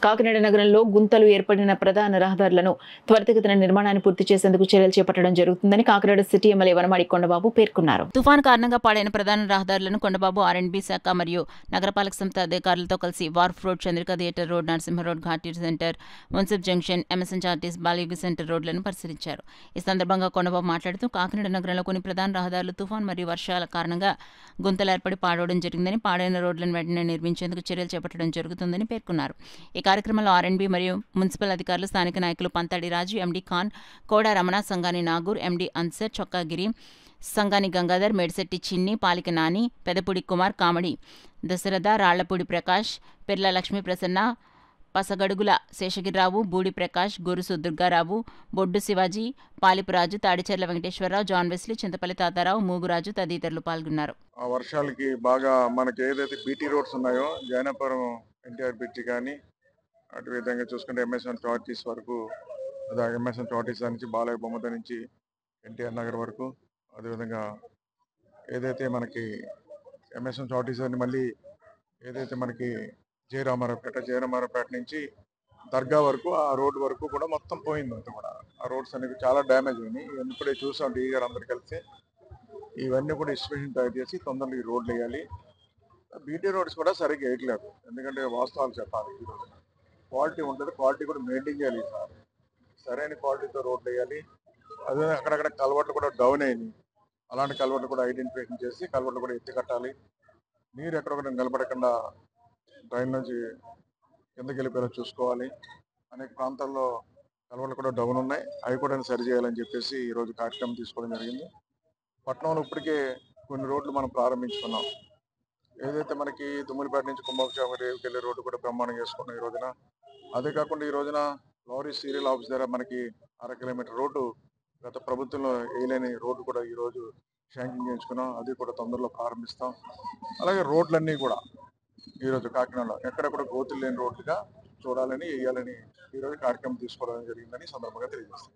కాకినాడ నగరంలో గుంతలు ఏర్పడిన ప్రధాన రహదారులను త్వరితగతిన నిర్మాణాన్ని పూర్తి చేసేందుకు చర్యలు చేపట్టడం జరుగుతుందని కాకినాడ సిటీ ఎమ్మెల్యే వనమాడి కొండబాబు పేర్కొన్నారు. తుఫాను కారణంగా పాడైన ప్రధాన రహదారులను కొండబాబు ఆర్ఎండ్బి శాఖ మరియు నగరపాలక సంస్థ అధికారులతో కలిసి wharf road, Chandrika theatre road, Narasimha road, Ghati centre, మున్సిప్ junction, MSN charities, Balayogi centre రోడ్లను పరిశీలించారు. ఈ సందర్భంగా కొండబాబు మాట్లాడుతూ కాకినాడ నగరంలో కొన్ని ప్రధాన రహదారులు తుఫాను మరియు వర్షాల కారణంగా గుంతలు ఏర్పడి పాడవడం జరిగిందని, పాడైన రోడ్లను వెంటనే నిర్మించేందుకు చర్యలు చేపట్టడం జరుగుతుందని పేర్కొన్నారు. ఈ కార్యక్రమంలో ఆర్ఎండ్బి మరియు మున్సిపల్ అధికారులు, స్థానిక నాయకులు పంతాడి రాజు, ఎండి ఖాన్, కోడా రమణ, సంగాని నాగూర్, ఎండి అన్సర్, చొక్కాగిరి, సంగాని గంగాధర్, మేడిశెట్టి చిన్ని, పాలిక నాని, పెదపూడి కుమార్, కామడి దశరథ, రాళ్లపూడి ప్రకాష్, పెర్ల లక్ష్మీ ప్రసన్న, పసగడుగుల శేషగిరిరావు, బూడి ప్రకాష్, గొరుసు దుర్గారావు, బొడ్డు శివాజీ, పాలిపురాజు, తాడిచెర్ల వెంకటేశ్వరరావు, జాన్ వెస్లీ, చింతపల్లి తాతారావు, మూగురాజు తదితరులు పాల్గొన్నారు. ఆ వర్షాలకి బాగా మనకి ఏదైతే బీటీ రోడ్స్ ఉన్నాయో జైనపురం ఎన్టీఆర్ బ్రిడ్జి కానీ అటు విధంగా చూసుకుంటే ఎంఎస్ఎన్ చార్టీస్ వరకు, ఎంఎస్ఎన్ చార్టీస్ నుంచి బాలయ్య బొమ్మద నుంచి ఎన్టీఆర్ నగర్ వరకు, అదేవిధంగా ఏదైతే మనకి ఎంఎస్ఎన్ చార్టీస్ అని మళ్ళీ ఏదైతే మనకి జయరామారావుపేట నుంచి దర్గా వరకు ఆ రోడ్ వరకు కూడా మొత్తం పోయింది. అంతా కూడా ఆ రోడ్స్ అనేవి చాలా డ్యామేజ్ అయినాయి. ఇవన్నీ ఇప్పుడే చూసాం డీ గారు అందరు కలిసి ఇవన్నీ కూడా ఎస్టిమేషన్ తయారు చేసి తొందరగా ఈ రోడ్లు వేయాలి. బీటీ రోడ్స్ కూడా సరిగ్గా వేయట్లేదు, ఎందుకంటే వాస్తవాలు చెప్పాలి. ఈరోజు క్వాలిటీ ఉంటుంది, క్వాలిటీ కూడా మెయింటైన్ చేయాలి. సార్ సరైన క్వాలిటీతో రోడ్లు వేయాలి. అదే అక్కడక్కడ కల్వర్ట్లు కూడా డౌన్ అయినాయి, అలాంటి కల్వర్ట్లు కూడా ఐడెంటిఫికేషన్ చేసి కల్వర్ట్లు కూడా ఎత్తి కట్టాలి. నీరు ఎక్కడొక్కడ నిలబడకుండా డ్రైన్ నుంచి కిందకి వెళ్ళిపోయేలా చూసుకోవాలి. అనేక ప్రాంతాల్లో కల్వర్ట్లు కూడా డౌన్ ఉన్నాయి, అవి కూడా సరి చేయాలని చెప్పేసి ఈరోజు కార్యక్రమం తీసుకోవడం జరిగింది. పట్టణంలో ఇప్పటికే కొన్ని రోడ్లు మనం ప్రారంభించుకున్నాం. ఏదైతే మనకి దుమ్ములపేట నుంచి కుంభకోణం రేవుకి వెళ్ళే రోడ్డు కూడా బ్రహ్మాండం చేసుకున్నాం ఈ రోజున. అదే కాకుండా ఈ రోజున లారీ సీరియల్ ఆఫీస్ దగ్గర మనకి 1/2 కిలోమీటర్ రోడ్డు గత ప్రభుత్వంలో వేయలేని రోడ్డు కూడా ఈ రోజు శాంక్షన్ చేయించుకున్నాం, అది కూడా తొందరలో ప్రారంభిస్తాం. అలాగే రోడ్లన్నీ కూడా ఈరోజు కాకినాడలో ఎక్కడ కూడా గోతులు లేని రోడ్లుగా చూడాలని, వేయాలని ఈరోజు కార్యక్రమం తీసుకోవడం జరిగిందని సందర్భంగా తెలియజేస్తాం.